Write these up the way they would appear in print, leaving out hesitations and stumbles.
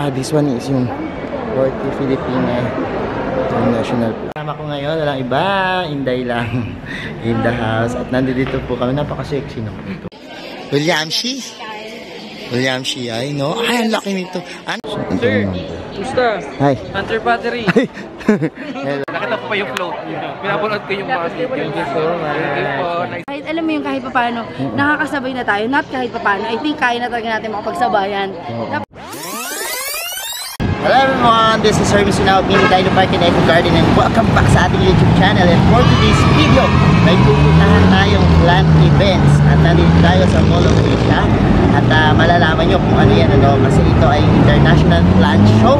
This one is yung Forty Filipina International. Kasama ko ngayon, walang iba, Inday lang. In the house. At nandito po kami, napaka-sexy no? William Shi? William Shi, ay no? Ay, ang laki nito. Ano? Sir, gusta? Hi. Hunter Battery. Hello. Nakita ko pa yung float. Pinapanood ko yung mga video. Thank you so much. Kahit alam mo yung kahit paano, nakakasabay na tayo. Not kahit paano. I think kaya na talaga natin makapagsabayan. Hello everyone, this is Service Now, Mini Dino Park and Eco Garden, and welcome back sa ating YouTube channel. And for today's video, may pupuntahan tayong plant events. At nandito tayo sa Mall of Asia. At malalaman nyo kung ano yan, ano, kasi ito ay International Plant Show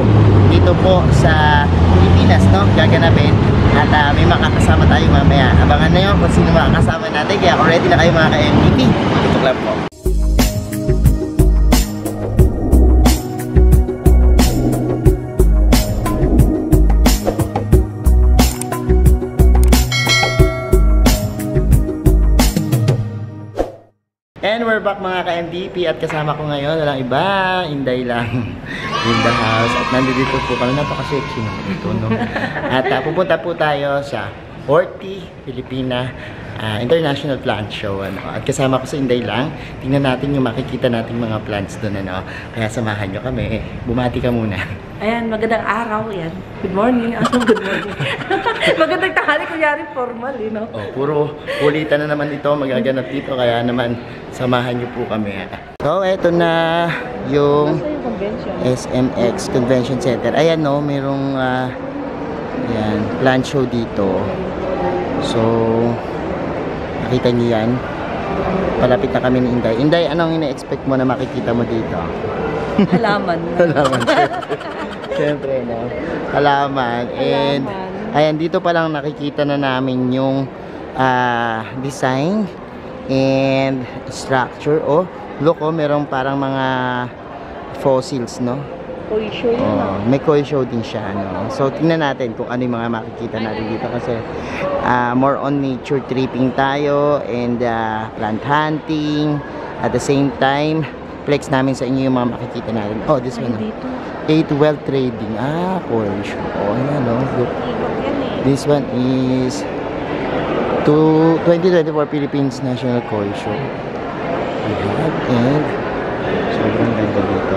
dito po sa Pilipinas, no? Gaganapin. At may makakasama tayo mamaya. Abangan na yun kung sino makakasama natin. Kaya kung ready na kayo mga ka-MVP, ito lang po. And we're back mga ka-MDP at kasama ko ngayon, walang iba, Inday lang. In the house. At nandito po kami, napaka-sexy no? Ito, no? At pupunta po tayo sa Forty Filipina International Plant Show. Ano? At kasama ko sa Inday lang, tingnan natin yung makikita nating mga plants doon. Ano? Kaya samahan nyo kami. Bumati ka muna. Ayan, magandang araw yan. Good morning. Good morning. Magandang tanghali, kunyari formal, you know? Oh, puro ulitan na naman ito, magaganap dito. Kaya naman, samahan nyo po kami. So, eto na yung SMX Convention Center. Ayan no, mayroong yan, plant show dito. So, nakita niyo yan. Palapit na kami ni Inday. Inday, anong ina-expect mo na makikita mo dito? Halaman. Halaman. Siyempre, no? Halaman. And, ayan, dito pa lang nakikita na namin yung design and structure. Oh, look, oh, merong parang mga fossils, no? Koi show yun. Oh, may koi show din siya, no? So, tingnan natin kung ano yung mga makikita natin dito kasi more on nature tripping tayo and plant hunting. At the same time, flex namin sa inyo yung mga makikita natin. Oh, this one. A12 trading. Koi show. Oh, ayan, no? Look. This one is 2024 Philippines National Koi Show. And sobrang ganda dito.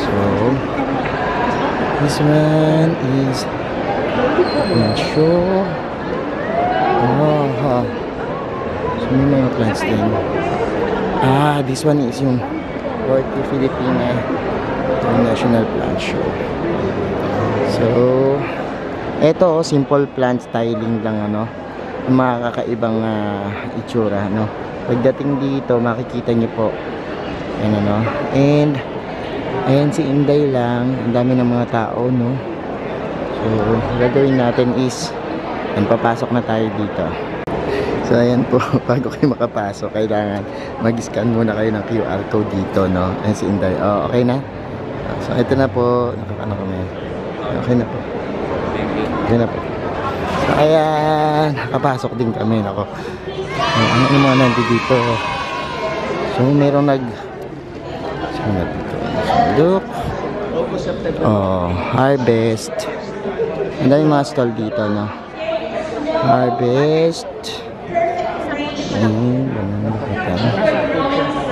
So, this one is show. So, may mga plants din. This one is yung Forty Filipina International Plant Show. So, eto, simple plant styling lang, ano, mga kakaibang itsura, no. Pagdating dito, makikita niyo po, ano, no. And ayan si Inday lang, ang dami ng mga tao, no. So, gagawin natin is, papasok na tayo dito. So, ayan po, bago kayo makapasok, kailangan mag-scan muna kayo ng QR code dito, no. Ayan si Inday. Oh, okay na? So, ito na po, nakakano kami. Okay na po. Okay na po. So, ayan, nakapasok din kami, nako. Ano yung mga nandito dito? So, merong look. Oh, harvest. Ang dami mga stall dito, no? Harvest.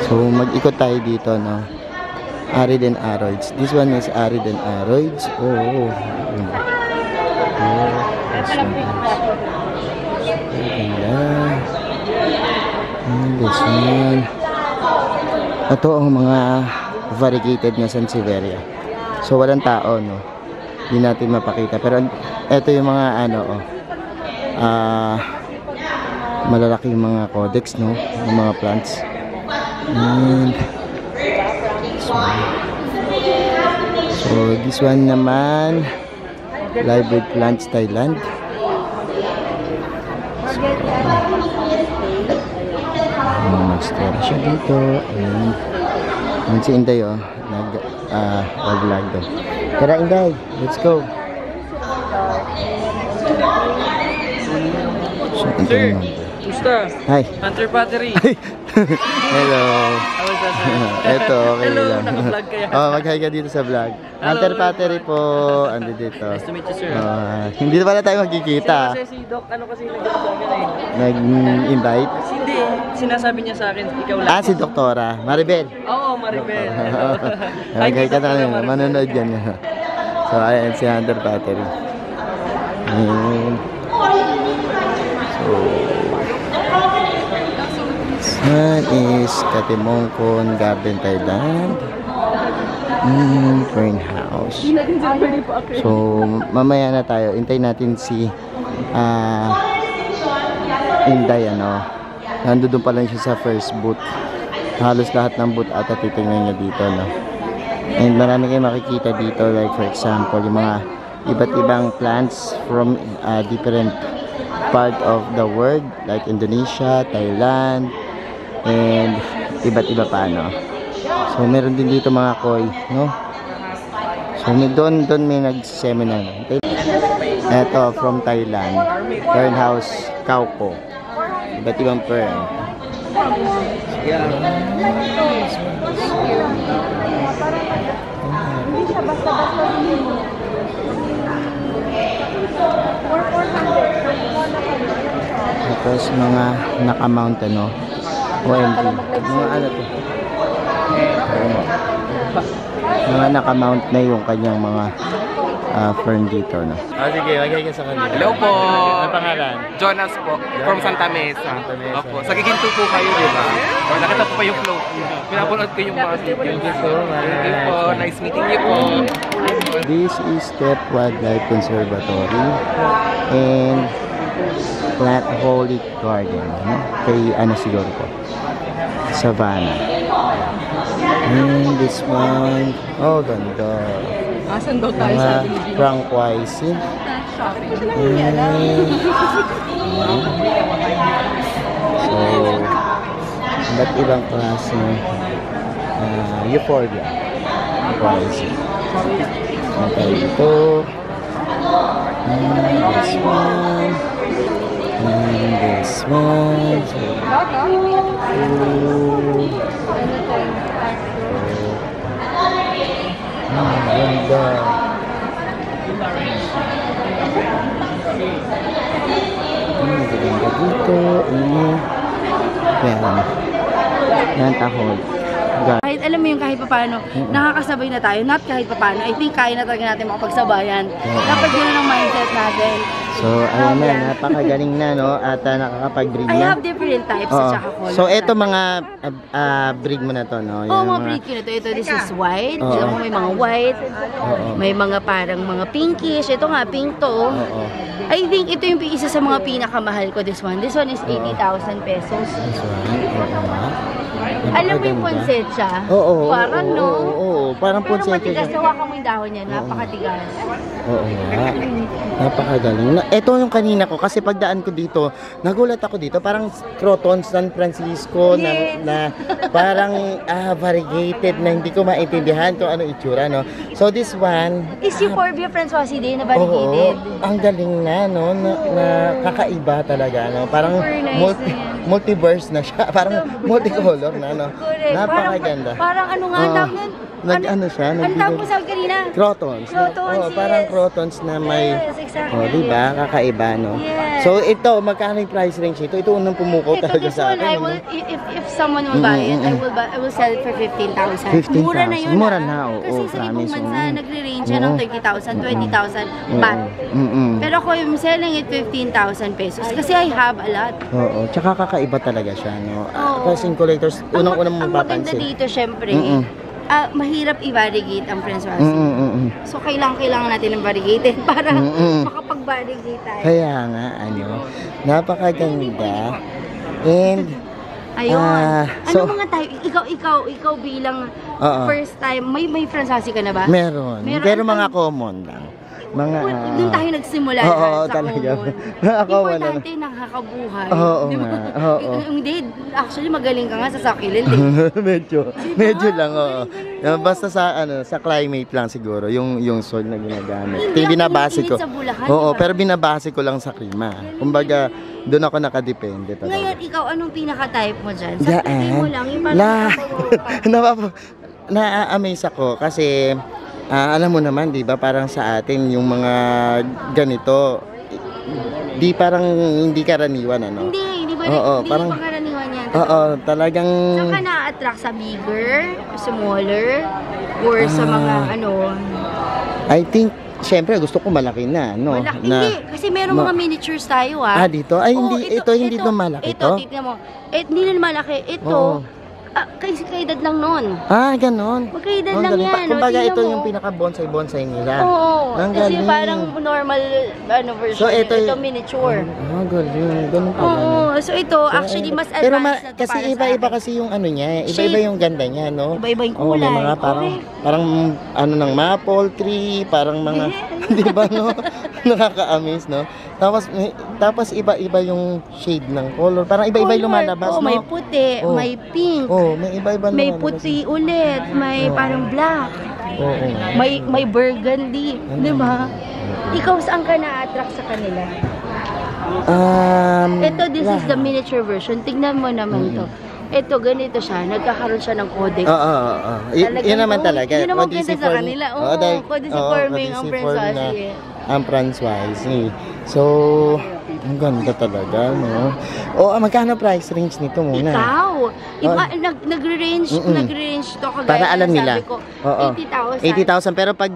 So, mag-ikot tayo dito, no? Arid and Aroids. This one is Arid and Aroids. Oh. This one is. This one. Ito ang mga variegated na Sansevieria. So, walang tao, no? Hindi natin mapakita. Pero, ito yung mga, malalaki yung mga codex, no? Yung mga plants. And, so, this one naman, live bird plants, Thailand. Mag-store siya dito. And si Inday, oh, nag-vlog doon. Tara, Inday, let's go. So, ito naman. Gusta. Hi. Hunter Battery. Hello. How is that, sir? Eto, okay Hello, lang. naka-vlog ka yan. Mag-hi ka dito sa vlog. Hunter Battery po. Ando dito. Nice to meet you, sir. Hindi pala tayo magkikita. Kasi si Doc, ano kasi nag-ano sa akin eh. Nag-invite? Hindi, sinasabi niya sa akin, ikaw lang. Si Doktora. Maribel. Oo, Maribel. Hello. Mag-hi ka na kanina. Manonood yan. So, ayan si Hunter Battery. Ayan. So, this one is Katimongkon Garden, Thailand. Fern House. So, mamaya na tayo. Intay natin si Inday, ano. Nandun pa lang siya sa first booth. Halos lahat ng booth ata titingnan niya dito, no. And marami kayong makikita dito, like for example, yung mga iba't ibang plants from different part of the world, like Indonesia, Thailand, and iba't iba pa, no. So meron din dito mga koi, no. So doon may nag-seminar. Ito from Thailand, Fern House, Kauko. Iba't ibang fern. Tapos mga naka-mount, ano, OMG. Mga ano to? Mga naka-mount na yung kanyang mga fern dito, no? Sige, magay ka sa kanila. Hello po. Ang pangalan? Jonas po, from Santa Mesa. Opo, sa Giginto po kayo, di ba? Nakita po pa yung float. Pinapanood ko yung mga video. Thank you po. Nice meeting you po. This is Step Wildlife Conservatory and Plant Holy Garden, no? Kay ano siguro po, Savannah. And this one, oh ganda. Asan daw tayo sa Mga tranquilizing. So, iba't ibang klase euphorbia. Tranquilizing. Okay, ito. This one. And this one. So, ganda. Maganda dito. Yan tahol. Kahit alam mo yung kahit paano, nakakasabay na tayo, not kahit paano. I think kaya na talaga natin makapagsabayan. Dapat yun ang mindset natin. So, ayan na, napakagaling na, no? At nakakapag-breed I na. have different types at saka colors. So, eto mga breed mo na to, no? Oo, mga breed ko na to. Ito, this is white. Alam mo, may mga white. May mga parang mga pinkish. Ito nga, pink to. I think ito yung isa sa mga pinakamahal ko, this one. This one is 80,000 pesos. This one, Alam mo yung poinsettia? Oo. Parang, no? Oo, parang Pero poinsettia. matigas, hawakan mo yung dahon niya. Napakatigas. Oo nga. Napakagaling. Ito yung kanina ko kasi pagdaan ko dito, nagulat ako dito, parang Croton San Francisco na parang variegated na hindi ko maintindihan kung ano itsura, no? So this one Is Euphorbia Françoise din na variegated? ang galing na, no? Na kakaiba talaga, no? Parang Super nice multiverse na siya. Parang multicolor na, no? Correct. Napakaganda. Parang ano nga, ang tawag nun? Nag-ano siya? Ang tawag mo sa akin kanina? Crotons. Crotons, yes. Parang crotons na may... Yes, exactly. diba? Kakaiba, no? Yes. So, ito, magkano yung price range ito? Ito unang pumukaw Ito, talaga this sa one, akin. I will, if someone will buy it, I will sell it for 15,000. 15,000. Mura na yun. Mura na, oo. Kasi sa ibang Promise. bansa, nagre-range siya ng 30,000, 20,000 baht. Pero ako, I'm selling it 15,000 pesos. Kasi I have a lot. Oo. Tsaka kakaiba talaga siya, no? Oo. Kasi yung collectors, unang-unang Ang maganda mapapansin. dito, syempre, mahirap i-variegate ang Françoise. So, kailangan natin ng variegated para makapag-variegate tayo. Kaya nga, ano, napakaganda. And, Ayun. so, Ano mga tayo? Ikaw bilang Oo. first time, may Françoise ka na ba? meron. Meron. Pero mga common lang. Mga... Doon tayo nagsimula Oo, sa talaga. common. Ako, wala. Importante, nakakabuhay. Oo Di ba? nga, oo. Hindi, actually magaling ka nga sa sakilin. medyo lang, oo. Basta sa sa climate lang siguro, yung soil na ginagamit. Hindi Yung binabase ako ko. init sa Bulacan, Oo, diba? pero binabase ko lang sa klima. Kumbaga, doon ako nakadepende talaga. Ngayon, ikaw, anong pinaka-type mo dyan? Sa Daan. mo lang, yung parang Na-amaze ako kasi alam mo naman, 'di ba, parang sa atin yung mga ganito hindi karaniwan ano. Hindi ba Oo, hindi parang ba karaniwan yan? Oo, talagang Saan ka na-attract? Sa bigger? Smaller? Or sa mga I think syempre gusto ko malaki na, no? Malaki, hindi. Kasi meron mga miniatures tayo, dito? Ay, hindi. Ito hindi to malaki ito, to? tignan mo. Hindi na malaki. Ito, kasi kaedad lang nun. Ganon. Magkaedad lang yan. Kumbaga tingnan ito mo. yung pinaka-bonsai nila. Oo. Ang Kasi galing. parang normal version. So, ito miniature. Galing. Ganun pala. Oo. So ito, actually, mas pero advanced na to kasi para iba-iba sa akin. kasi yung ano niya. Iba-iba yung ganda niya, no? Iba-iba yung Oo, may kulay. mga parang ng maple tree, parang mga, di ba, no? Nakaka-amaze, no? Tapos iba-iba yung shade ng color. Parang iba-iba yung lumalabas, no? May puti, may pink. May iba-iba May lumalabas. puti ulit, may parang black. Oo. May burgundy, 'di ba? Ikaw saan ka na-attract sa kanila? This is the miniature version. Tignan mo naman to. Ito, ganito siya. Nagkakaroon siya ng codex. Oo. Yun naman talaga. Yun naman ganda sa kanila. Oo, codiciforming ang Françoise. Ang Françoise. So, ang ganda talaga, no? Magkano price range nito muna? Ikaw! Nagre-range to kagaya. Para alam nila. Sabi ko, Oo. 80,000. 80,000. Pero pag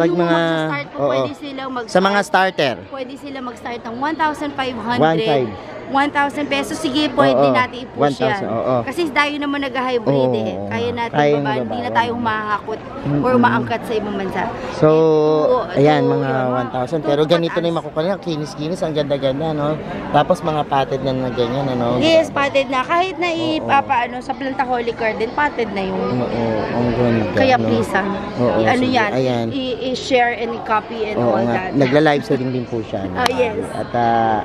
Yung mga... mag-start po, pwede silang mag-start. Sa mga starter. Pwede sila mag-start ng 1,500. 1,500. 1,000 pesos. Sige, pwede natin i-push 1,000, yan. oo. Kasi tayo naman nag-hybrid Kaya natin hindi na tayo humahakot or maangkat sa ibang bansa. So, ayan, ito, mga 1,000. Pero ganito na yung makukuha. Kinis-kinis, ang ganda-ganda, no? Tapos mga patted na ganyan, ano? Yes, patted na. Kahit na ipapaano sa Plantaholic Garden, patted na yun. Oo, ang ganda. Kaya no? please, sige, yan, ayan. i-share and i-copy and all that. Nagla-live stream din po siya. No? Yes. At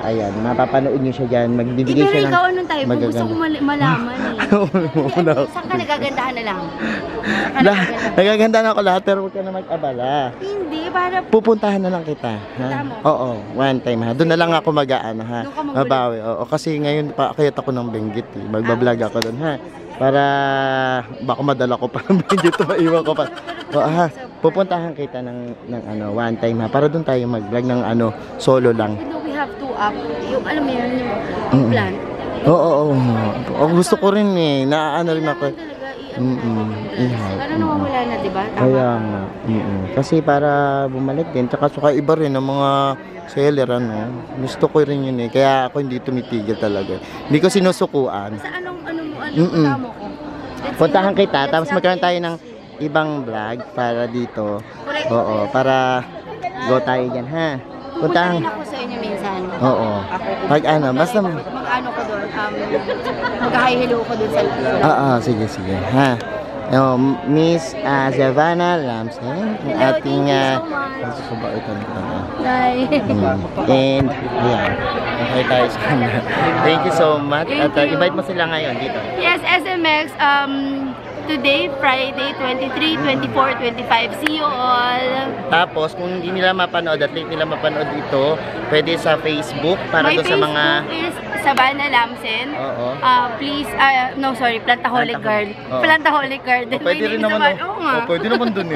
ayan, mapapanood niyo siya dyan. Magbibigay siya ng ikaw anong tayo? Gusto ko malaman Saan ka nagagandahan na lang? Nagaganda na ako lahat, pero huwag ka na mag-abala. Hindi, para Pupuntahan na lang kita. Ha? Oo, one time ha. Doon na lang ako mag-aano ha. Doon ka magbulit. Mabawi. Oo, kasi ngayon kayat ako ng Benguet. Magbablog ako doon ha. Para baka madala ko pa ng Benguet, maiwan ko pa. Pupuntahan kita ng one time ha. Para doon tayo mag-vlog ng solo lang. we have to up yung alam mo yan, yung plan. Oo. Gusto ko rin Naaano rin ako. Para nawawala na, di ba? Tama. Kaya nga. Kasi para bumalik din. Tsaka suka iba rin ang mga seller, Gusto ko rin yun Kaya ako hindi tumitigil talaga. Hindi ko sinusukuan. Sa anong punta mo ko? Puntahan kita, tapos magkaroon tayo ng ibang vlog para dito. Oo, para go tayo dyan, ha? Pupunta rin ako sa inyo minsan. Oo. Pag basta... Mag-ano ko doon, mag-hi hello ko doon sa sige, ha? Miss Giovanna Lamsen, ang ating and ayan, okay tayo sa kanila. Thank you so much. At invite mo sila ngayon dito. Yes, SMX, today, Friday, 23, 24, 25. See you all! Tapos, kung hindi nila mapanood at late nila mapanood ito, pwede sa Facebook para doon sa mga... My Facebook is Savannah Lamsen. Oo. Please, Plantaholic Garden. Plantaholic Garden. Pwede rin naman. Pwede naman doon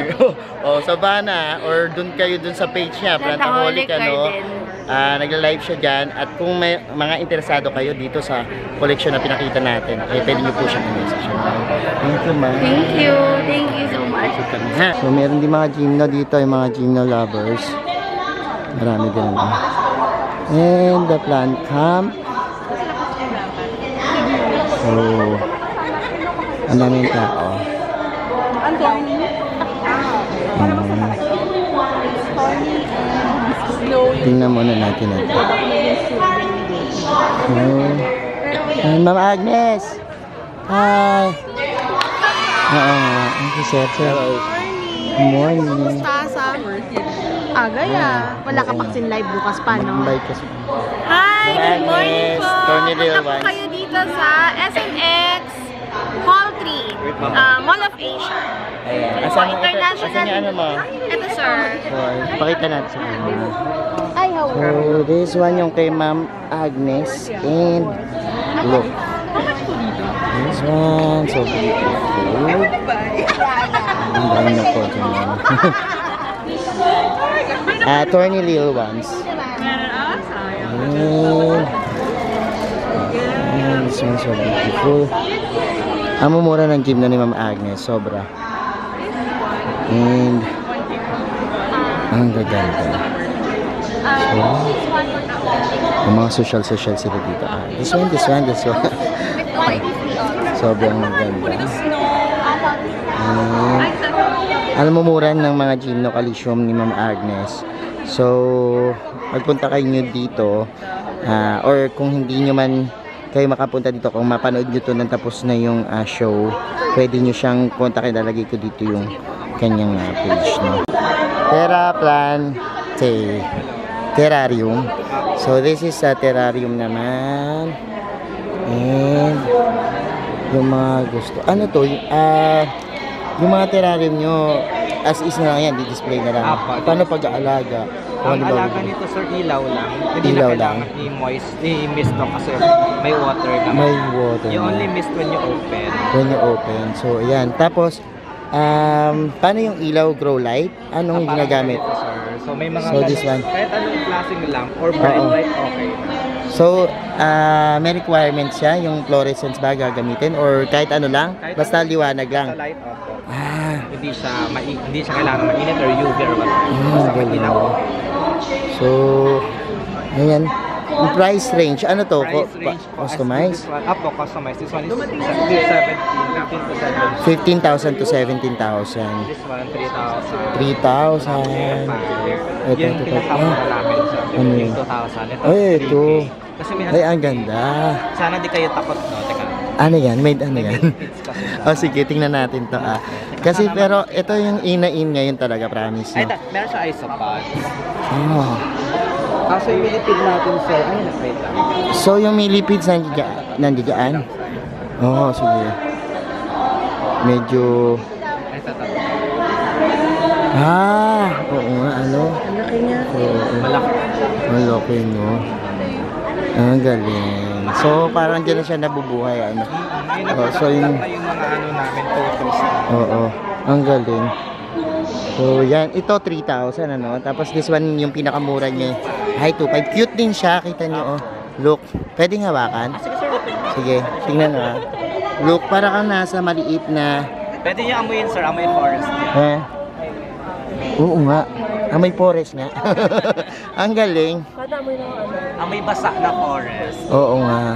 Savannah, or doon kayo doon sa page niya, Plantaholic, nagla-live siya dyan. At kung may mga interesado kayo dito sa collection na pinakita natin, pwede nyo po siyang i-message. Thank you, ma'am. Thank you so much. So, meron din mga gymno dito, yung mga gymno lovers. Marami din. And the plant camp. So, ang daming tao. Tingnan muna natin ito. Ma'am Agnes! Hi! Oo nga. Ang sir. Good morning. Kumusta, Summer? Gaya. Wala ka vaccine live bukas pa, no? Live kasi. Hi! Good morning po! Tony Lil Punta po Ones. kayo dito sa SNX Hall 3, Mall of Asia. Ayan. Po, international. Asan yung ano mo? Ito, sir. So, pakita natin sa inyo. Ay, how So, this one yung kay Ma'am Agnes. And, look. This one, so beautiful. Ang dami na po dyan. Tony Lil Ones. And this one so beautiful. Ang mumura ng gym na ni Ma'am Agnes, sobra. And ang gaganda. So, ang mga social sila dito. This one. Sobrang ganda. And alam mo mura ng mga gym no calcium ni Ma'am Agnes. So, magpunta kayo dito or kung hindi nyo man kayo makapunta dito, kung mapanood nyo to nang tapos na yung show, pwede nyo siyang kontakin. Lalagay ko dito yung kanyang page, no? Terrarium. So, this is a terrarium naman. And yung mga gusto. Ano to? Yung mga terrarium nyo, as is na lang yan, di-display na lang. Paano pag-aalaga? Ang alaga nito, sir, ilaw lang. Hindi Ilaw na kailangan i-mist to kasi may water naman. May water. You only mist when you open. When you open. So, ayan. Tapos, paano yung ilaw grow light? Anong ginagamit? Ito, sir. So, may mga So, this one. kahit anong klaseng lamp or bright light, okay na. So, may requirements siya? Yung fluorescence ba gagamitin? Or kahit ano lang? Kahit Basta liwanag lang? Sa light, opo. Hindi siya kailangan mainit or UV or whatever. Basta may galing. ilaw. So, ayan. Yung price range, ano to? Price range po, Customize? This one, customized. This one is 15 to 17,000. 15,000 to 17,000. This one, 3,000. 3,000. Ito, Yan pinakamura namin sa Ano yun? 2,000. Ito, Ay, ito. 3K. Kasi may Ay, ang ganda. Sana di kayo takot, no? Teka. Ano yan? Made ano May yan? benefits kasi sa... Oh, sige, tingnan natin to Kasi pero ito yung in ngayon talaga, promise. Ay, No? meron siya isopod. Oh. Kaso yung milipid natin, sir, ay, wait lang. So, yung millipedes nandiyan? Oo, sige. Medyo... Ito. Oo nga, ano? Laki niya. Oo. Malaki. Malaki, no? Ang galing. So, parang dyan na siya nabubuhay, ano? So, yung... yung mga ano namin, photos. Oo. Ang galing. So, yan. Ito, 3,000, ano? Tapos, this one, yung pinakamura niya. Hi, 2,500. Cute din siya. Kita niyo, oh. Look. Pwedeng hawakan? Sige, tingnan na. Look, para kang nasa maliit na... Pwede niyo amuyin, sir. Amoy forest niya. Oo nga. May forest nga. Ang galing. Amoy basa na forest. Oo nga.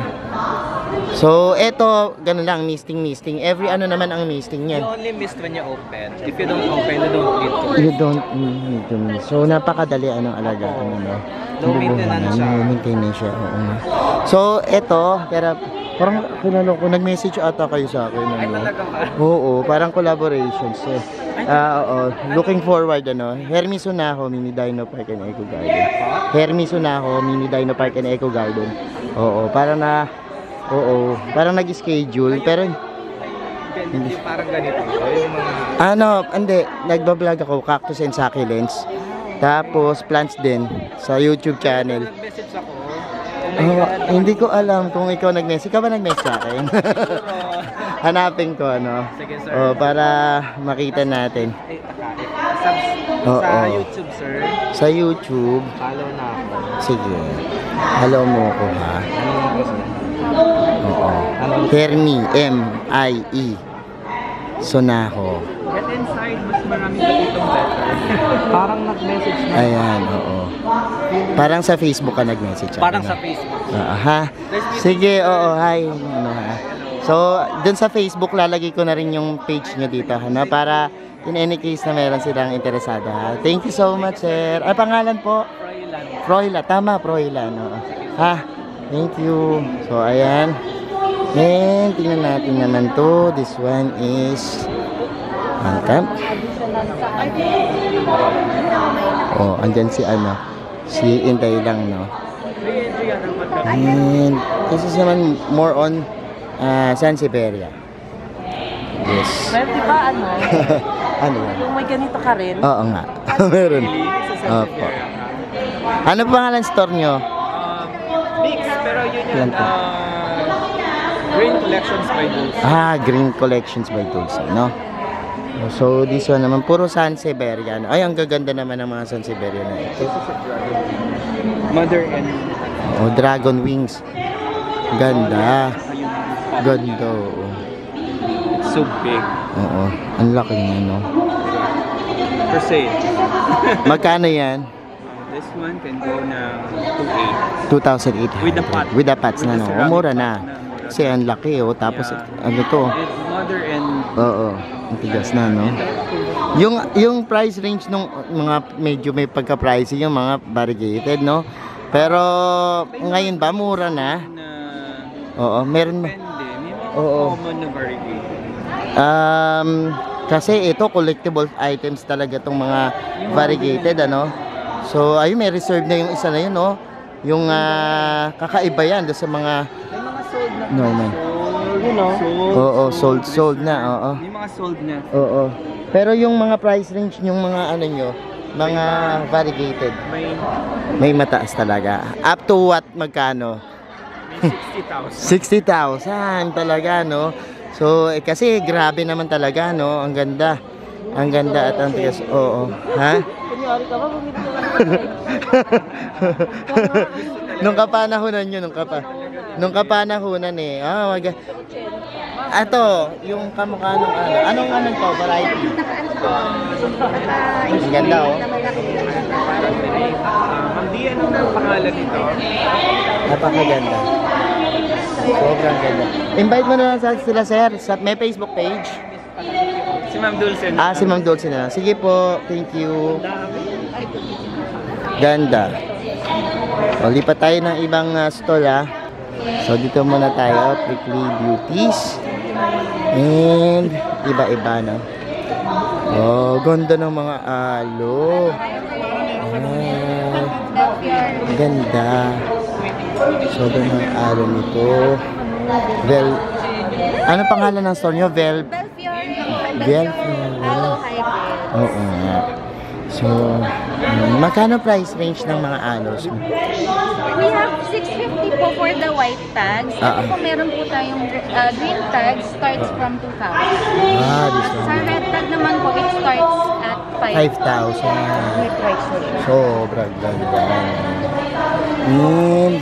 So, eto, ganun lang, misting. Every ano naman ang misting You niyan. only mist when you open. If you don't open, you don't need to. You don't need to miss. So, napakadali alagaan, ano. Low maintenance siya. Low maintenance siya, oo nga. So, eto, parang kilala ko, nag-message ata kayo sa akin. Ay, Ano? talaga ba? Oo, parang collaborations. Oo, looking forward, ano. Hermes Sunaho, Mini Dino Park and Eco Garden. Hermes Sunaho, Mini Dino Park and Eco Garden. Oo, parang nag-schedule, pero Hindi parang ganito. Yung mga... hindi, nagbablog ako, Cactus and Succulents. Tapos, plants din, sa YouTube channel. Nag-message ako. Hindi ko alam kung ikaw nag-message. Ikaw ba nag-message sa akin? Hanapin ko, ano. Sige, sir. Para makita natin. Sa YouTube, sir. Sa YouTube. Follow na ako. Sige. Follow mo ko, ha? Oo. Hermie, M-I-E. Sunaho. Get inside, mas maraming itong better. Parang nag-message na. Ayan, oo. Parang sa Facebook ka nag-message. Parang sa Facebook. Ha? Sige, oo, hi. Ano, ha? So, dun sa Facebook, lalagay ko na rin yung page nyo dito, ano, para in any case na meron silang interesado, ha? Thank you so much, sir. Ay, pangalan po? Froila. Tama, Froila, no? Ha? Thank you. So, ayan. And, tingnan natin naman to. This one is Camp. Oh, andyan si si Inday lang, no? And this is naman more on Sansevieria. Yes. Pero di ba ano? Ano yan? Yung may ganito ka rin? Oo nga. Meron. Opo. Ano pangalan store nyo? Mix, pero yun Yan yung po. Green Collections by Dulce. Green Collections by Dulce, no? So, this one naman, puro Sansevieria. Ay, ang gaganda naman ng mga Sansevieria na ito. Mother and Dragon Wings. Ganda. Ganda, oo. so big. Oo. Ang laki niya, no? For sale. Magkano yan? This one can go na 2,800. With the pot. With the pots na, With the no? ceramic Mura pot na. na, mura. Kasi ang laki, oh. Tapos, Yeah. ano to? Mother and Oo. Ang tigas na, no? Yung price range nung mga medyo may pagka-pricey yung mga variegated, no? Pero ngayon ba mura na? Oo, meron depende. May mga Oo. common na variegated. Kasi ito collectible items talaga tong mga variegated, ano? So, ayun, may reserve na yung isa na yun, no? Yung kakaiba yan doon sa mga no man. You know? Oo, sold na, oo. May mga sold na. Oo. Pero yung mga price range yung mga ano nyo, mga variegated, may mataas talaga. Up to what, magkano? May 60,000. 60,000 talaga, no? So, kasi grabe naman talaga, no? Ang ganda. Ang ganda at ang tigas. Oo. Ha? Kunyari ka ba, bumili ka lang. Nung kapanahunan nyo, nung kapanahunan eh. Ato, yung kamukha ng Anong to? Variety? Ang ganda, oh. Hindi ano na ang pangalan nito. Napakaganda. Sobrang ganda. Invite mo na lang sila, sir. May Facebook page. Si Ma'am Dulce. Si Ma'am Dulce na lang. Sige po. Thank you. Ganda. O, lipat tayo ng ibang stall, ha. So, dito muna tayo. Prickly Beauties. And, iba-iba, no? Oh, ganda ng mga alo. Ganda. Sobrang mga alo nito. Ano pangalan ng store nyo? Belfiore. Oo nga. So, magkano price range ng mga alos mo? We have 650 po for the white tags. Ito po meron po tayong green tags starts from 2,000. This Sa one. red tag naman po, it starts at 5,000. 5,000. May price po siya. Sobrang ganda. And,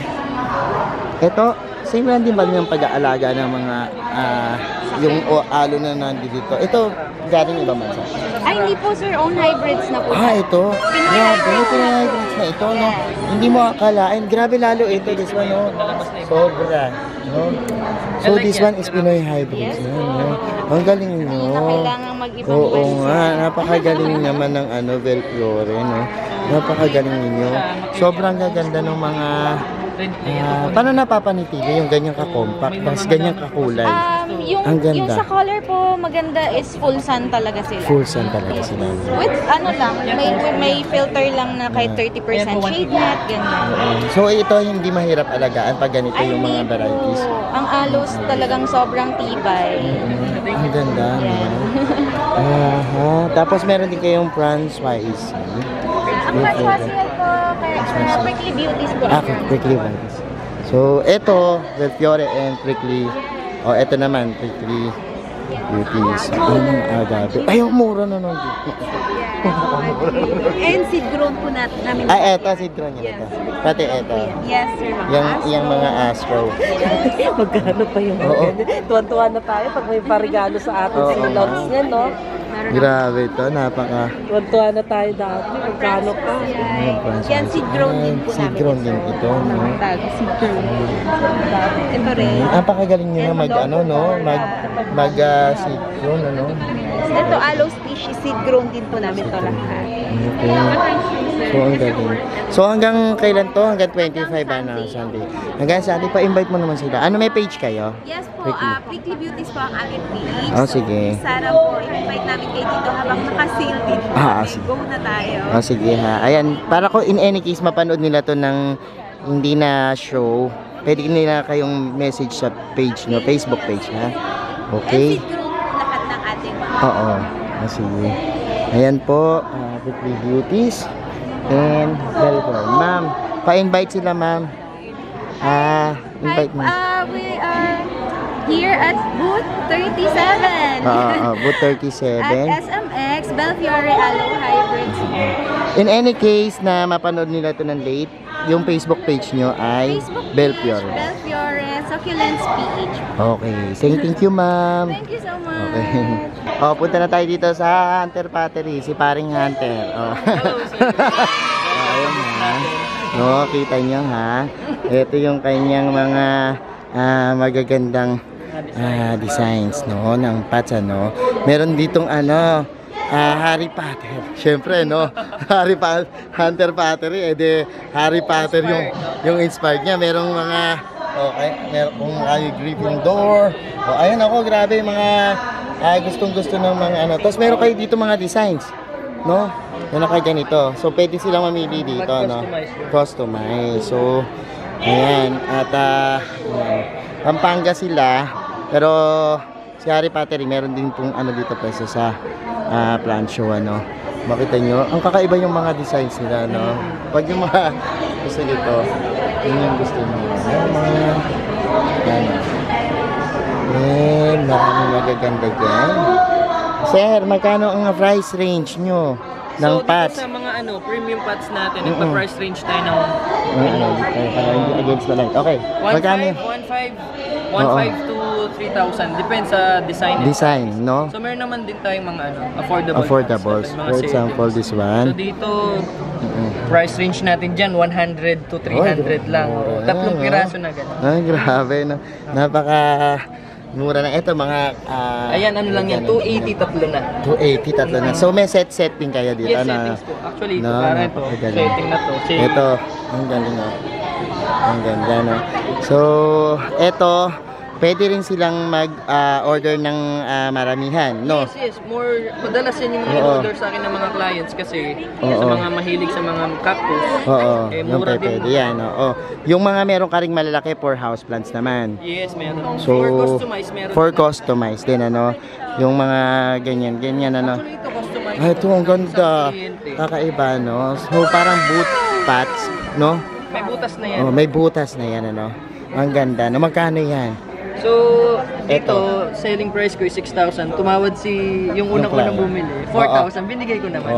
ito, same lang din ba yung pag-aalaga ng mga yung alo na nandito? Ito, galing ibang bansa. Ay, hindi po sir, own hybrids na po. Ito. Grabe, ito na hybrids na ito, no? Hindi mo akalain. Grabe lalo ito, this one, no? Sobra, no? So, this one is Pinoy hybrids na, no? Ang galing, no? Hindi na kailangan mag-ibang Oo bansa. nga, napakagaling naman ng Belfiore, no? Napakagaling ninyo. Sobrang gaganda ng mga paano napapanitili yung ganyan ka-compact, mas ganyan kakulay? Ang ganda. Yung sa color po, maganda is full sun talaga sila. Full sun talaga sila. With ano lang, may filter lang na kahit 30% shade net, ganyan. So ito hindi mahirap alagaan pag ganito yung mga hindi po. varieties. Ang alos talagang sobrang tibay. Ang ganda. Tapos meron din kayong Francois. Ang Francoisial po, Prickly Beauties po. Prickly Beauties. So ito, Belfiore and Prickly. Ito naman, Prickly Beauties. Agape. Ay, mura na nun. And seed grown po namin. Eto, seed grown niya. Pati eto. Yes, sir. Yung mga Astro. Magkano pa yung tuwan-tuwa na tayo pag may parigalo sa atin sa launch niya, no? Grabe ito, napaka... Tuwan-tuwa na tayo dati. Magkano pa? Yan, seed grown din po Seed namin. grown din ito, no? Seed grown. Ito rin. Napakagaling nyo na seed grown, ano? Ito, aloe species, seed grown din po namin to lahat. Okay. So, ang galing. So, hanggang kailan to? Hanggang 25 na Sunday. Hanggang Sunday, pa-invite mo naman sila. Ano, may page kayo? Yes po, Prickly. Prickly Beauties po ang aming page. Sige. Sana po, invite namin kayo dito habang naka-seal dito. Sige. Go na tayo. Sige ha. Ayan, para ko in any case mapanood nila to ng hindi na show, pwede nila kayong message sa page nyo, Facebook page ha. Okay? LC group lahat ng ating mga Oo. Sige. Ayan po, Weekly Beauties. And, welcome. Ma'am, pa-invite sila ma'am. Invite mo. we are here at booth 37. Booth 37. At SMX Belfiore Aloe Hybrids. In any case na mapanood nila ito ng late, yung Facebook page nyo ay Belfiore. Belfiore Succulents PH. Okay. Thank you, ma'am. Thank you so much. Okay. Punta na tayo dito sa Hunter Pottery, si paring Hunter. Ayun ha. Kita nyo ha. Ito yung kanyang mga magagandang designs no ng pots ano. Meron ditong Harry Potter. Syempre no. Hunter Pottery Harry Potter yung inspired niya. Merong mga merong Gryffindor. Ayun ako, grabe mga gustong-gusto ng mga Tapos meron kayo dito mga designs, no? Meron kayo ganito. So pwede silang mamili dito, no? Customize. So ayan, at Pampanga sila, pero si Harry Potter meron din pong dito pwesto sa plant show ano. Makita nyo, ang kakaiba yung mga designs nila, no? Pag yung mga gusto dito, yun yung gusto nyo. Maraming magaganda dyan. Sir, magkano ang price range nyo ng pots? Sa mga premium pots natin, nagpa-price range tayo ng against the light. Okay. Magkano? 1.5 to 3,000. Depends sa design. No? So meron naman din tayong mga affordables. For example, this one. So dito, price range natin dyan, 100 to 300 lang. Tatlong piraso na gano'n. Ay, grabe. No? Napaka mura na. Ito mga ayan, lang yan, 280 tatlo na. 280 tatlo na. So may set din kayo dito. Yes, settings po. Actually, ito para ito. Setting na to. Ito, ang galing no. Ang ganda no. So, ito, pwede rin silang mag-order ng maramihan, no? Yes. Madalas yan yung mga in-order sa akin ng mga clients kasi sa mga mahilig sa mga cactus. Mura din. Pwede yan, yung mga meron ka ring malalaki for house plants naman. Yes, meron. So, for customized, meron. For customized din, yung mga ganyan, Actually, ito customized. Ito, ang ganda. Kakaiba, no? So, parang boot pots, no? May butas na yan. May butas na yan, Ang ganda. No, magkano yan? So, dito, selling price ko is 6,000. Tumawad yung unang-unang bumili. 4,000, binigay ko naman.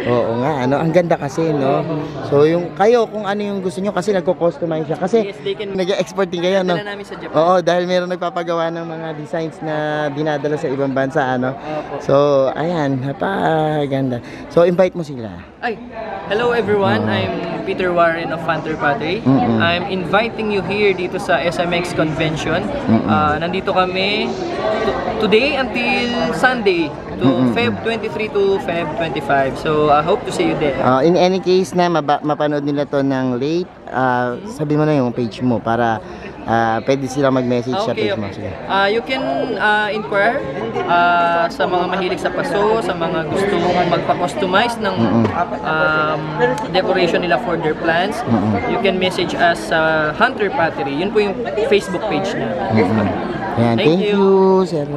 Oo nga, ang ganda kasi, no? So, yung kayo, kung ano yung gusto nyo, kasi nagko-customize siya. Kasi, nag-export din kayo, no? Namin sa Japan. Oo, dahil meron nagpapagawa ng mga designs na dinadala sa ibang bansa, So, ayan, napaganda. So, invite mo sila. Hello everyone, I'm Peter Warren of Hunter Pottery. I'm inviting you here dito sa SMX Convention. Nandito kami today until Sunday, to Feb 23 to Feb 25. So I hope to see you there. In any case na mapanood nila to ng late, sabi mo na yung page mo para pwede sila mag-message sa page mo. You can inquire sa mga mahilig sa paso, sa mga gusto magpa-customize ng decoration nila for their plants. You can message us sa Hunter Pottery. Yun po yung Facebook page na. Thank you, sir.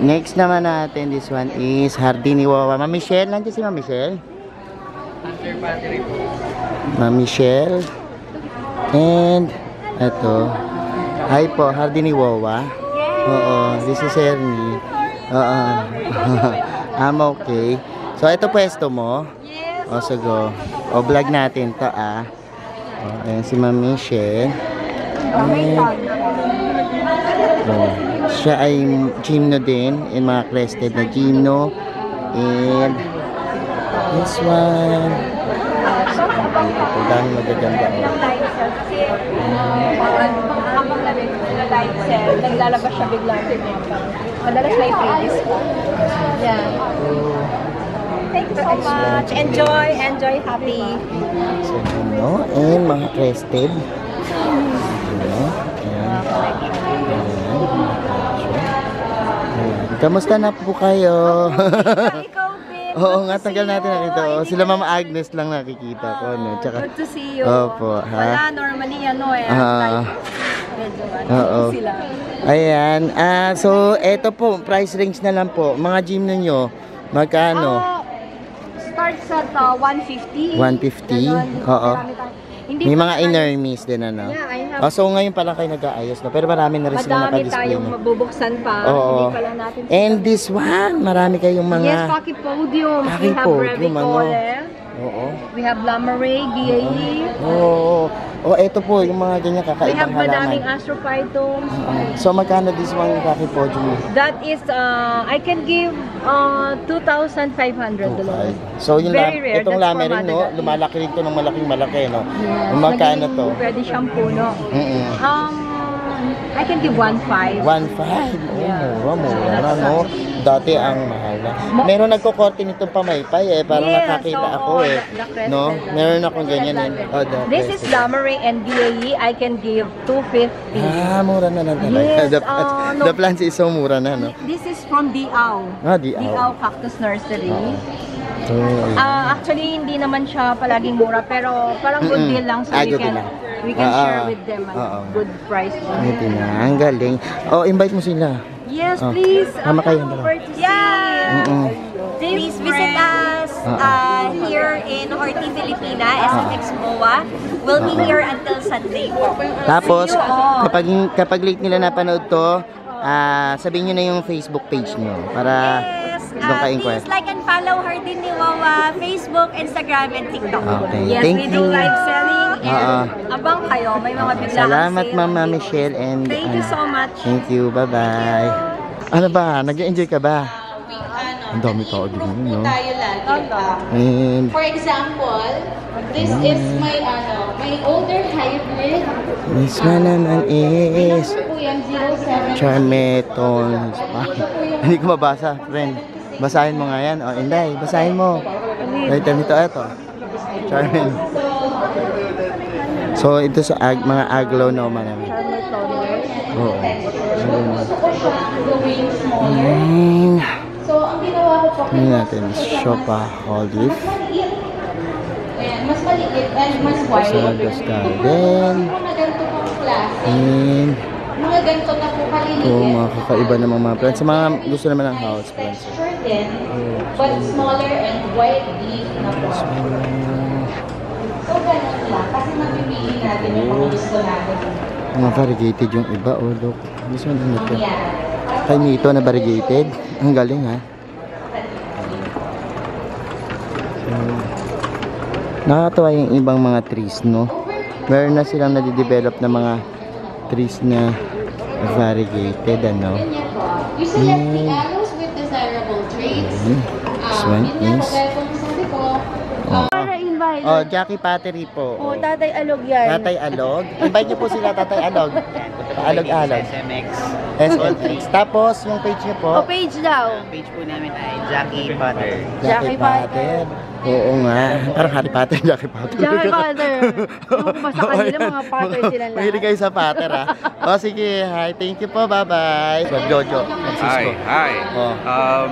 Next naman natin, this one is Hardini Wawa. Ma'am Michelle, nandiyan si Ma'am Michelle? Hunter Pottery po. Ma'am Michelle. And, ito. Hi po, Hardini Wawa. This is Ernie. I'm okay. So, ito pwesto mo? Yes. Sige. Vlog natin to, Ayan si Ma'am Michelle. Siya ay gymno din, and mga crested na gymno. And this one. Ito dahil magaganda. Naglalabas siya bigla. Madalas may freeze. Yeah. Thank you so much. Enjoy, happy. So, and mga crested. Kamusta na po kayo? Ikaw din. Oo nga, tagal natin nakita. Sila Mama Agnes lang nakikita ko. No? Tsaka, Good to see you. opo, Wala, normally oo. sila. Ayan. So, eto po, price range na lang po. Mga gym ninyo, magkano? Starts at 150. 150? Ganon. Oo. Marami tayong- Hindi May pa mga tayo- inermies din, ano? Yeah, I have. So, ngayon pa lang kayo nag-aayos, no? Pero marami na rin sila Madami naka-display. tayong No? mabubuksan pa. Oo. Hindi pa lang natin. And this one, marami kayong mga... Yes, Pocket Podium. Pocket We have Podium, ano? Revicole. Oo. We have Lamaray, DAE. Oo. Oh, eto po, yung mga ganyan We kakaibang have madaming halaman. astrophytums. So, magkano this one yung Pocket Podium? That is, I can give 2,500 dollars. So, yun Very lang. rare. Itong That's lame for rin, no? Madagascar. Lumalaki rin to ng malaking-malaki, no? Yes. Yung magkano to? Pwede siyang puno. Mm-mm. I can give 1,500. 1.5. Oh, Yeah. mura, no? Dati ang mahal na. Meron nagko-korte nitong pamaypay, eh. Parang Yes, nakakita oo, ako, eh. the crested No? lang. Meron akong ganyan, eh. Oh, the This is crested. Lamaray and DAE. I can give 250. Mura na lang talaga. Yes, no. The plants is so mura na, no? This is from Diao. Diao. Diao Cactus Nursery. So, ayun. Actually, hindi naman siya palaging mura, pero parang good deal lang. So Good deal lang. we can share with them at Oo. good price. Buti na. Ang galing. Oh, invite mo sila. Yes, Oh. please. Tama kayo, dalawa. Yeah. Mm-mm. Please visit us here in Horti, Filipina, SMX MOA. We'll be here until Sunday po. Tapos, See you all. kapag late nila napanood to, sabihin nyo na yung Facebook page nyo para doon ka inquire. Please like and follow Horti ni Wawa, Facebook, Instagram, and TikTok. Okay, Yes, thank we do you. live selling and abang kayo. May mga biglaan Salamat, sale. Mama Michelle. And, Thank you so much. Thank you. Bye-bye. Ano ba? Nag-enjoy ka ba? Ang dami tao din yun, no? Tayo lagi. And, For example, this is my older hybrid. this one naman is Number po yan, 07. Charmeton. Hindi ko mabasa, friend. Basahin mo nga yan. O, Inday, basahin mo. Wait, ito. Charmeton. So, ito sa mga aglaonoma namin. Oo. So, ang ginawa ko po, Tingnan natin. Shopa Olive. ayan, mas maliit and mas wide. Saldas Garden. Mga ganito pong klase. And Mga ganito na po ito, kaliliit. mga kakaiba ng mga plants. Sa mga gusto naman ng house plants. Texture din, but smaller and wide leaf na po. So, ganun lang. Kasi mapipili natin yung mga gusto natin. Mga variegated yung iba. Oh, look. This one din ito. Yan. Kay Mito na variegated. Ang galing, ha? So, nakakatuwa yung ibang mga trees, no? Meron na silang nadidevelop na mga trees na variegated, ano? Ganyan po. You select the arrows with desirable traits. This one Yun lang is... po, kaya kung sabi ko, Para invite. Oh, Jackie Pattery po. Oh, Tatay Alog yan. Tatay Alog. Invite niyo po sila, Tatay Alog. Alog-alog. SMX. SLX. Tapos, yung page niyo po. O page daw. Page po namin ay Jackie Potter. Jackie Potter. Oo nga. Parang Harry Potter, Jackie Potter. Jackie Potter. Yung basta kanila, mga Potter sila lahat. Mahilig kayo sa Potter, ha? O, sige. Hi. Thank you po. Bye-bye. So, Jojo. Francisco. Hi. Oh.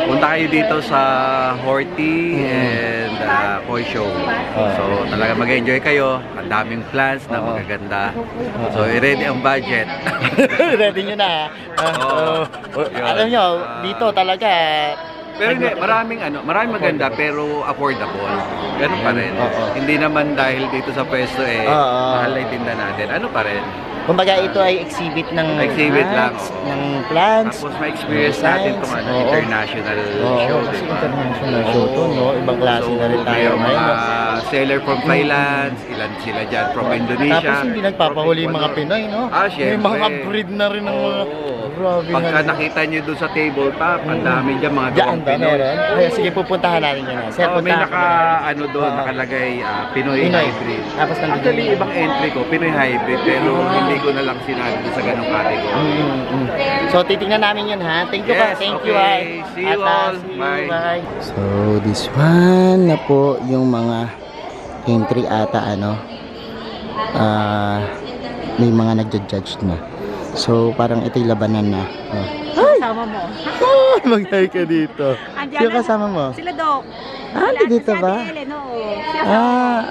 Punta kayo dito sa Horti and Koi Show. So, talaga mag-enjoy kayo. Ang daming plans na magaganda. So, i-ready ang budget. Ready nyo na, ha? Alam nyo, dito talaga, Pero hindi, maraming maganda pero affordable. Ganun pa rin. Hindi naman dahil dito sa pwesto mahal na yung tinda natin. Ano pa rin? kumbaga ito ay exhibit ng Exhibit lang. ng plants. Tapos ma-experience natin itong international show, kasi diba? international show to, no? Ibang klase na rin tayo mayroong ngayon. mga seller from Thailand, ilan sila dyan from Indonesia. Tapos hindi nagpapahuli yung mga Pinoy, no? Syempre. May mga breed na rin ng mga... Grabe Pagka na. nakita nyo doon sa tabletop, ang dami dyan mga Diyan, gawang Pinoy. Kaya sige, pupuntahan natin yun. Sir, May punta. doon, nakalagay Pinoy hybrid. Tapos nandun Actually, ibang entry ko, Pinoy hybrid, pero hindi ko na lang sinabi doon sa ganong category. So, titingnan namin yun, ha? Thank you, Yes, thank you, okay. ha? See you all. See you, Bye. bye. So, this one na po yung mga entry ata, ano? May mga nagja-judge na. So, parang ito'y labanan na. Oh. kasama mo. Mag-hi ka dito. Sino kasama mo? Sila Doc. Dito ba? Ellen, oo.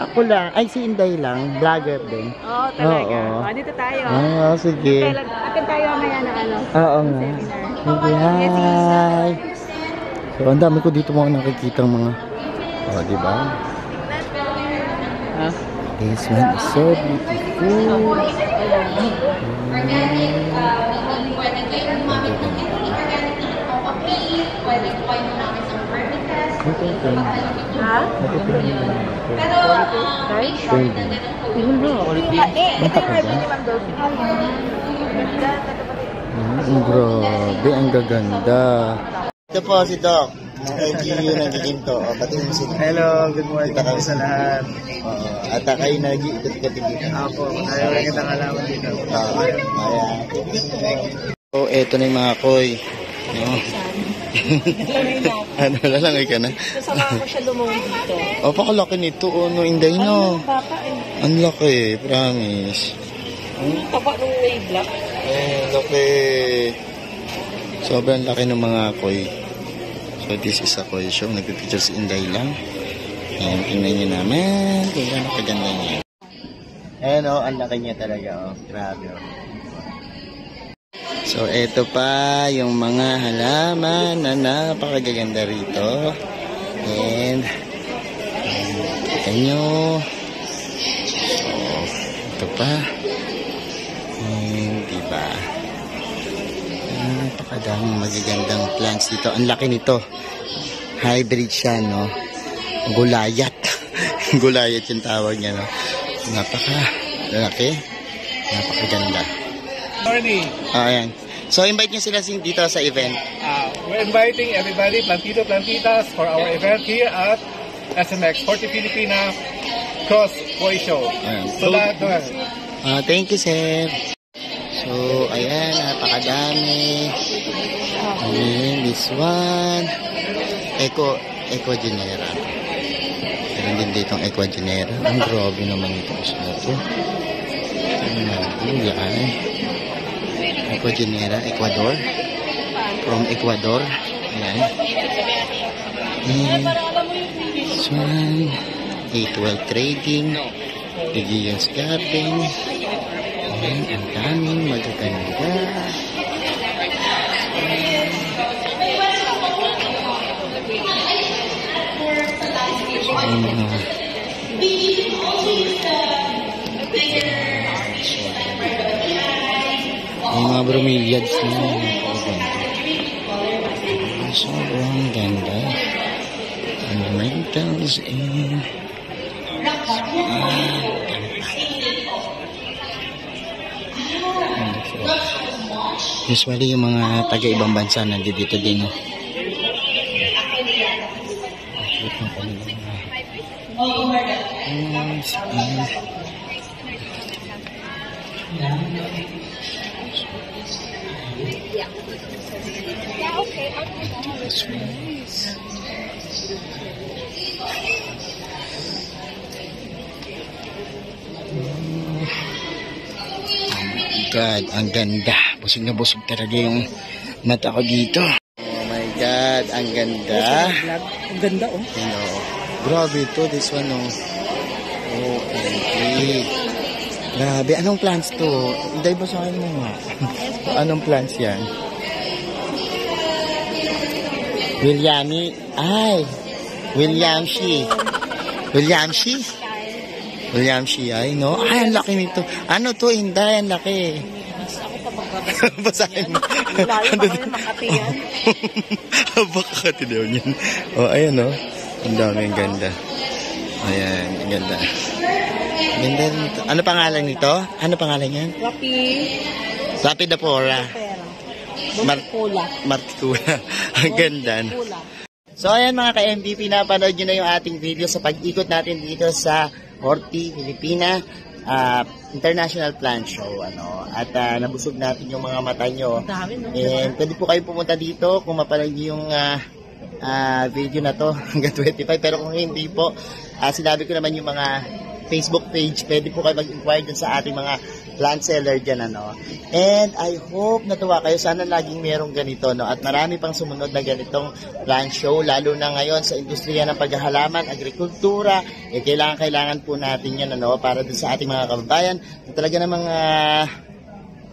Ako lang. Ay, si Inday lang. Vlogger din. Oo, talaga. Oo. Dito tayo. Sige. Atin tayo mamaya ng ano. Oo nga. Sige, hi. So, ang dami ko dito mga nakikita mga... diba? This one is so beautiful. Ha? Grabe, ang gaganda. Ito po si Doc. LGU ng Giginto. Patingin si Hello, good morning po sa lahat. At kayo nag-iikot-ikot dito. Ako, ayaw lang kitang alaman dito. So, eto na yung mga koy. Ano, lalangay ka na? Kasama ko siya lumong dito. Pakalaki nito. No, Inday, no? Ang laki, promise. Tapa nung wave black. Laki. Sobrang laki ng mga koy. So, this is a koi show. Nagpipicture si Inday lang. Ayan, tingnan nyo naman. Kung gano'n kaganda niya. Ayan ang laki niya talaga. Grabe So, eto pa yung mga halaman na napakagaganda rito. And, kita nyo. So, ito pa. And, diba? Napakadaming magagandang plants dito. Ang laki nito. Hybrid siya, no? Gulayat. Gulayat yung tawag niya, no? Napaka-laki. Napakaganda. Morning. Ayan. So, invite niyo sila dito sa event. We're inviting everybody, Plantito Plantitas, for our event here at SMX Horti Filipina Cross Koi Show. So, thank you, sir. So, ayan, napakadami. Ayan, this one. Eco Genera. Meron din ditong Eco Genera. Ang grabe naman itong isa na ito. Yan. Eco Genera, Ecuador. From Ecuador. Ayan. And this one. A12 Trading. Aegean's Garden. Ayan, ang daming magaganda. Yung mga bromeliads na sobrang ganda. Ornamentals and usually yung mga taga-ibang bansa nandito din, no? God, ang ganda. Busog na busog talaga yung mata ko dito. Oh my God, ang ganda. Ang ganda, oh. Grabe ito, this one, oh. Okay. Grabe, anong plants to? Hindi ba sa akin mo nga? Anong plants yan? Williami. Ay, Williamshi. Williamshi? Williamshi, ay, no? Ay, ang laki nito. Ano to, Inday? Ang laki. Basahin mo. Layo, baka Makati yan. Makati daw yan. Ayan, no? Ang dami, ang ganda. Ayan, ang ganda. Ganda nito. Ano pangalan nito? Ano pangalan yan? Rapidapora. Marticula. Ang ganda. So, ayan mga ka-MVP, napanood nyo na yung ating video sa pag-ikot natin dito sa Horti Filipina International Plant Show. At nabusog natin yung mga mata nyo. And pwede po kayo pumunta dito kung mapanood nyo yung video na to hanggang 25. Pero kung hindi po, sinabi ko naman yung mga Facebook page. Pwede po kayo mag-inquire dun sa ating mga plant seller dyan, ano. And I hope natuwa kayo. Sana laging merong ganito, no. At marami pang sumunod na ganitong plant show, lalo na ngayon sa industriya ng paghahalaman, agrikultura. Kailangan po natin yan, ano, para dun sa ating mga kababayan na talaga namang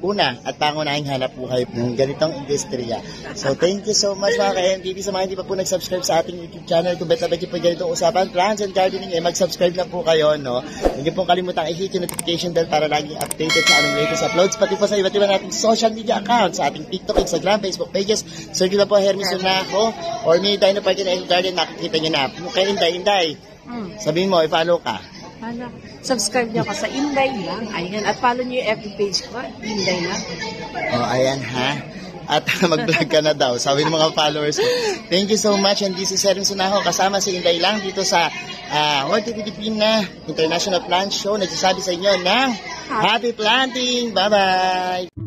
una at pangunahing hanap buhay ng ganitong industriya. So, thank you so much mga ka-MTV. Sa mga hindi pa po nag-subscribe sa ating YouTube channel, kung bet po ganitong usapan, plants and gardening, mag-subscribe na po kayo, no? Huwag niyo pong kalimutang i-hit yung notification bell para laging updated sa aming latest uploads, pati po sa iba't iba nating social media accounts, sa ating TikTok, Instagram, Facebook pages. Search na po Hermes Sunaco or may Dino Park and Garden, makikita niyo na. Kaya Inday, sabihin mo, i-follow ka. Subscribe niyo ako sa Inday lang. Ayan. At follow niyo yung FB page ko. Inday lang. Oh, ayan ha. At mag-vlog ka na daw, sabi ng mga followers ko. Thank you so much. And this is Hermes Sunaco, kasama si Inday lang dito sa Horti Filipina International Plant Show. Nagsasabi sa inyo ng Happy Planting! Bye-bye!